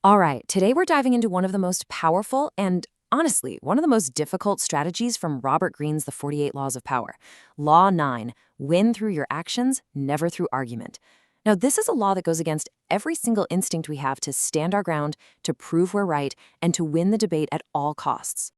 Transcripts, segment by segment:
All right, today we're diving into one of the most powerful and, honestly, one of the most difficult strategies from Robert Greene's The 48 Laws of Power. Law 9, win through your actions, never through argument. Now, this is a law that goes against every single instinct we have to stand our ground, to prove we're right, and to win the debate at all costs.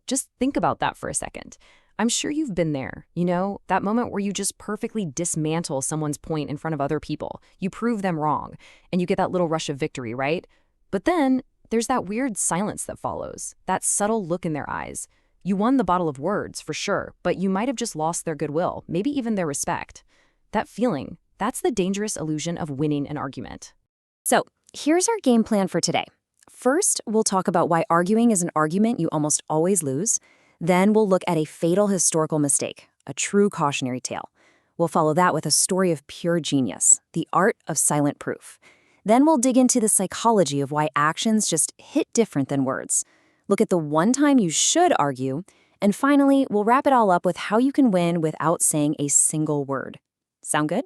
Just think about that for a second. I'm sure you've been there, that moment where you just perfectly dismantle someone's point in front of other people. You prove them wrong, and you get that little rush of victory, right? But then there's that weird silence that follows, that subtle look in their eyes. You won the battle of words, for sure, but you might have just lost their goodwill, maybe even their respect. That feeling, that's the dangerous illusion of winning an argument. So, here's our game plan for today. First, we'll talk about why arguing is an argument you almost always lose. Then we'll look at a fatal historical mistake, a true cautionary tale. We'll follow that with a story of pure genius, the art of silent proof. Then we'll dig into the psychology of why actions just hit different than words. Look at the one time you should argue. And finally, we'll wrap it all up with how you can win without saying a single word. Sound good?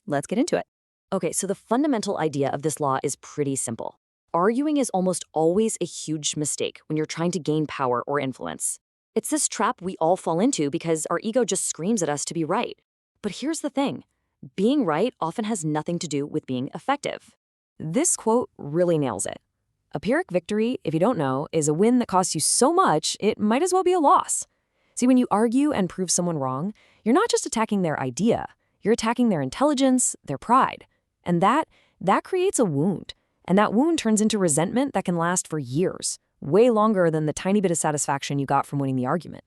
Let's get into it. Okay, so the fundamental idea of this law is pretty simple. Arguing is almost always a huge mistake when you're trying to gain power or influence. It's this trap we all fall into because our ego just screams at us to be right. But here's the thing. Being right often has nothing to do with being effective. This quote really nails it. A Pyrrhic victory, if you don't know, is a win that costs you so much, it might as well be a loss. See, when you argue and prove someone wrong, you're not just attacking their idea, you're attacking their intelligence, their pride. And that creates a wound. And that wound turns into resentment that can last for years, way longer than the tiny bit of satisfaction you got from winning the argument.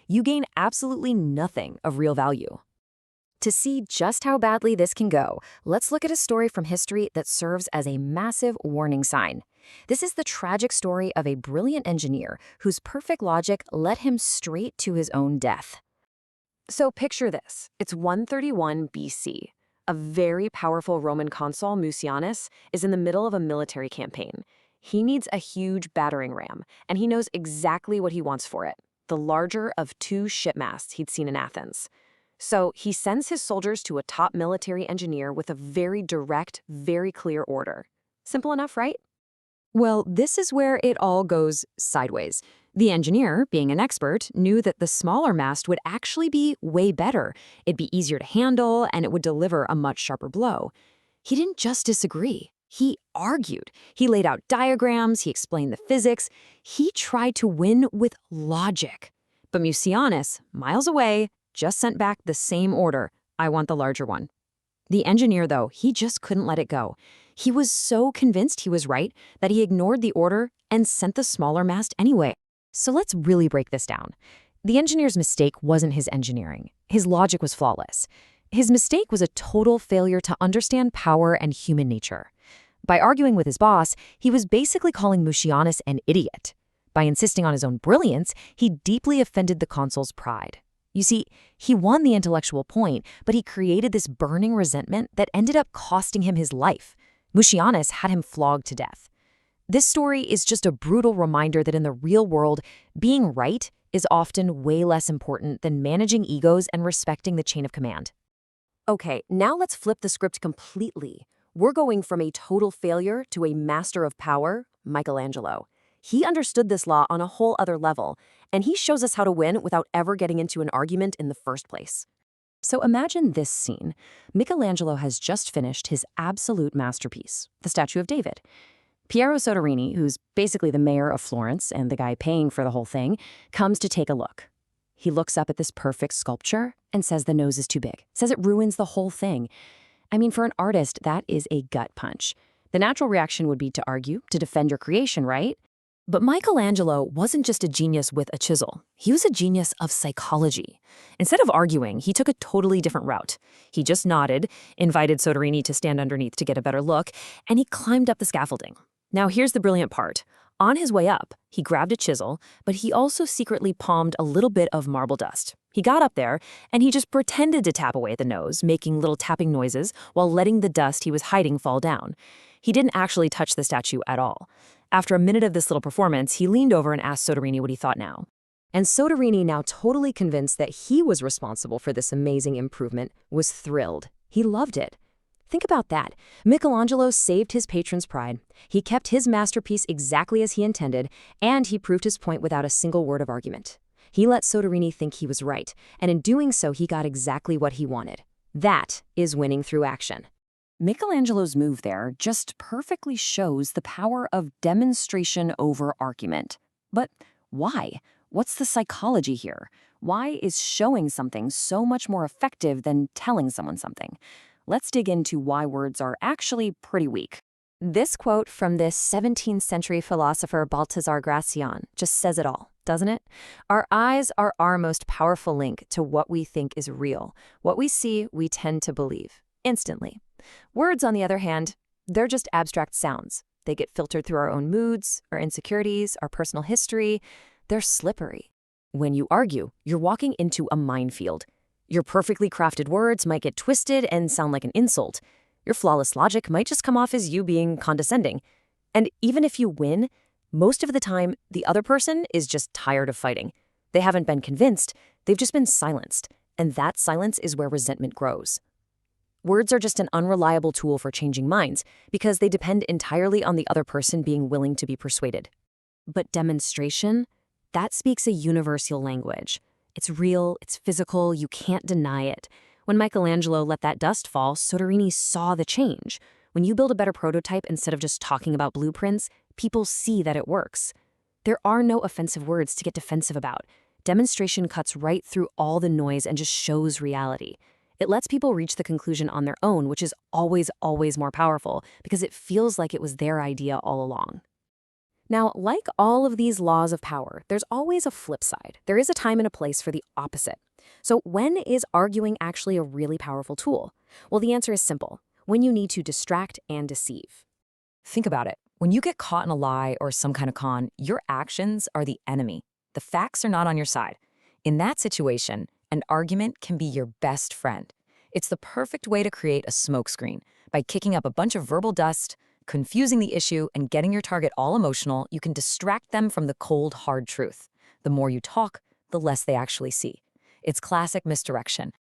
You gain absolutely nothing of real value. To see just how badly this can go, let's look at a story from history that serves as a massive warning sign. This is the tragic story of a brilliant engineer whose perfect logic led him straight to his own death. So picture this. It's 131 BC. A very powerful Roman consul, Mucianus, is in the middle of a military campaign. He needs a huge battering ram, and he knows exactly what he wants for it, the larger of two shipmasts he'd seen in Athens. So he sends his soldiers to a top military engineer with a very direct, very clear order. Simple enough, right? Well, this is where it all goes sideways. The engineer, being an expert, knew that the smaller mast would actually be way better. It'd be easier to handle, and it would deliver a much sharper blow. He didn't just disagree. He argued. He laid out diagrams, he explained the physics. He tried to win with logic. But Mucianus, miles away, just sent back the same order. I want the larger one. The engineer, though, he just couldn't let it go. He was so convinced he was right that he ignored the order and sent the smaller mast anyway. So let's really break this down. The engineer's mistake wasn't his engineering. His logic was flawless. His mistake was a total failure to understand power and human nature. By arguing with his boss, he was basically calling Mucianus an idiot. By insisting on his own brilliance, he deeply offended the consul's pride. You see, he won the intellectual point, but he created this burning resentment that ended up costing him his life. Mucianus had him flogged to death. This story is just a brutal reminder that in the real world, being right is often way less important than managing egos and respecting the chain of command. Okay, now let's flip the script completely. We're going from a total failure to a master of power, Michelangelo. He understood this law on a whole other level, and he shows us how to win without ever getting into an argument in the first place. So imagine this scene. Michelangelo has just finished his absolute masterpiece, the Statue of David. Piero Soderini, who's basically the mayor of Florence and the guy paying for the whole thing, comes to take a look. He looks up at this perfect sculpture and says the nose is too big, says it ruins the whole thing. I mean, for an artist, that is a gut punch. The natural reaction would be to argue, to defend your creation, right? But Michelangelo wasn't just a genius with a chisel. He was a genius of psychology. Instead of arguing, he took a totally different route. He just nodded, invited Soderini to stand underneath to get a better look, and he climbed up the scaffolding. Now here's the brilliant part. On his way up, he grabbed a chisel, but he also secretly palmed a little bit of marble dust. He got up there, and he just pretended to tap away at the nose, making little tapping noises while letting the dust he was hiding fall down. He didn't actually touch the statue at all. After a minute of this little performance, he leaned over and asked Soderini what he thought now. And Soderini, now totally convinced that he was responsible for this amazing improvement, was thrilled. He loved it. Think about that. Michelangelo saved his patron's pride. He kept his masterpiece exactly as he intended, and he proved his point without a single word of argument. He let Soderini think he was right, and in doing so, he got exactly what he wanted. That is winning through action. Michelangelo's move there just perfectly shows the power of demonstration over argument. But why? What's the psychology here? Why is showing something so much more effective than telling someone something? Let's dig into why words are actually pretty weak. This quote from this 17th century philosopher Balthazar Gracian just says it all, doesn't it? Our eyes are our most powerful link to what we think is real. What we see, we tend to believe instantly. Words, on the other hand, they're just abstract sounds. They get filtered through our own moods, our insecurities, our personal history. They're slippery. When you argue, you're walking into a minefield. Your perfectly crafted words might get twisted and sound like an insult. Your flawless logic might just come off as you being condescending. And even if you win, most of the time, the other person is just tired of fighting. They haven't been convinced, they've just been silenced. And that silence is where resentment grows. Words are just an unreliable tool for changing minds because they depend entirely on the other person being willing to be persuaded. But demonstration? That speaks a universal language. It's real, it's physical, you can't deny it. When Michelangelo let that dust fall, Soderini saw the change. When you build a better prototype instead of just talking about blueprints, people see that it works. There are no offensive words to get defensive about. Demonstration cuts right through all the noise and just shows reality. It lets people reach the conclusion on their own, which is always, always more powerful because it feels like it was their idea all along. Now, like all of these laws of power, there's always a flip side. There is a time and a place for the opposite. So when is arguing actually a really powerful tool? Well, the answer is simple. When you need to distract and deceive. Think about it. When you get caught in a lie or some kind of con, your actions are the enemy. The facts are not on your side. In that situation, an argument can be your best friend. It's the perfect way to create a smokescreen. By kicking up a bunch of verbal dust, confusing the issue, and getting your target all emotional, you can distract them from the cold, hard truth. The more you talk, the less they actually see. It's classic misdirection.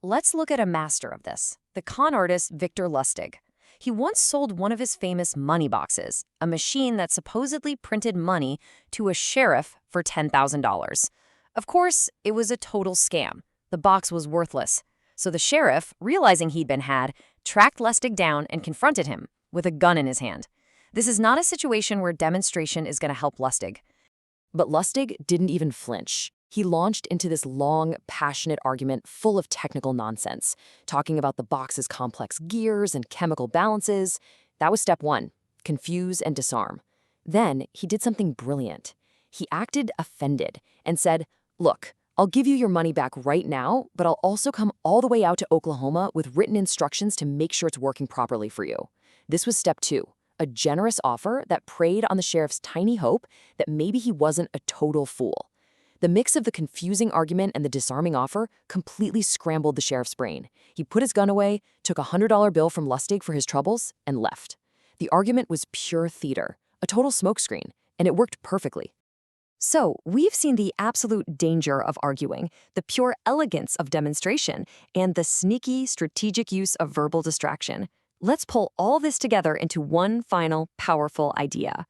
Let's look at a master of this, the con artist Victor Lustig. He once sold one of his famous money boxes, a machine that supposedly printed money, to a sheriff for $10,000. Of course, it was a total scam. The box was worthless. So the sheriff, realizing he'd been had, tracked Lustig down and confronted him with a gun in his hand. This is not a situation where demonstration is going to help Lustig. But Lustig didn't even flinch. He launched into this long, passionate argument full of technical nonsense, talking about the box's complex gears and chemical balances. That was step one, confuse and disarm. Then he did something brilliant. He acted offended and said, "Look, I'll give you your money back right now, but I'll also come all the way out to Oklahoma with written instructions to make sure it's working properly for you." This was step two, a generous offer that preyed on the sheriff's tiny hope that maybe he wasn't a total fool. The mix of the confusing argument and the disarming offer completely scrambled the sheriff's brain. He put his gun away, took a $100 bill from Lustig for his troubles, and left. The argument was pure theater, a total smokescreen, and it worked perfectly. So, we've seen the absolute danger of arguing, the pure elegance of demonstration, and the sneaky, strategic use of verbal distraction. Let's pull all this together into one final, powerful idea.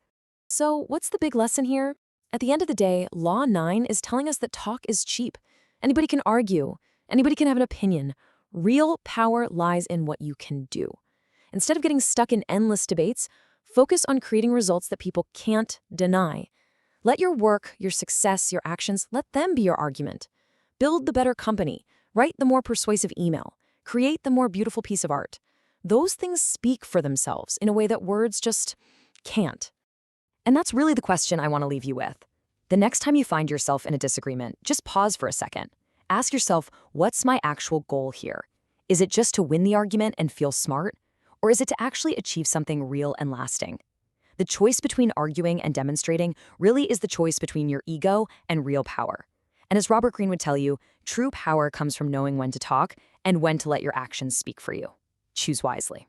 So, what's the big lesson here? At the end of the day, Law 9 is telling us that talk is cheap. Anybody can argue. Anybody can have an opinion. Real power lies in what you can do. Instead of getting stuck in endless debates, focus on creating results that people can't deny. Let your work, your success, your actions, let them be your argument. Build the better company. Write the more persuasive email. Create the more beautiful piece of art. Those things speak for themselves in a way that words just can't. And that's really the question I want to leave you with. The next time you find yourself in a disagreement, just pause for a second. Ask yourself, what's my actual goal here? Is it just to win the argument and feel smart? Or is it to actually achieve something real and lasting? The choice between arguing and demonstrating really is the choice between your ego and real power. And as Robert Greene would tell you, true power comes from knowing when to talk and when to let your actions speak for you. Choose wisely.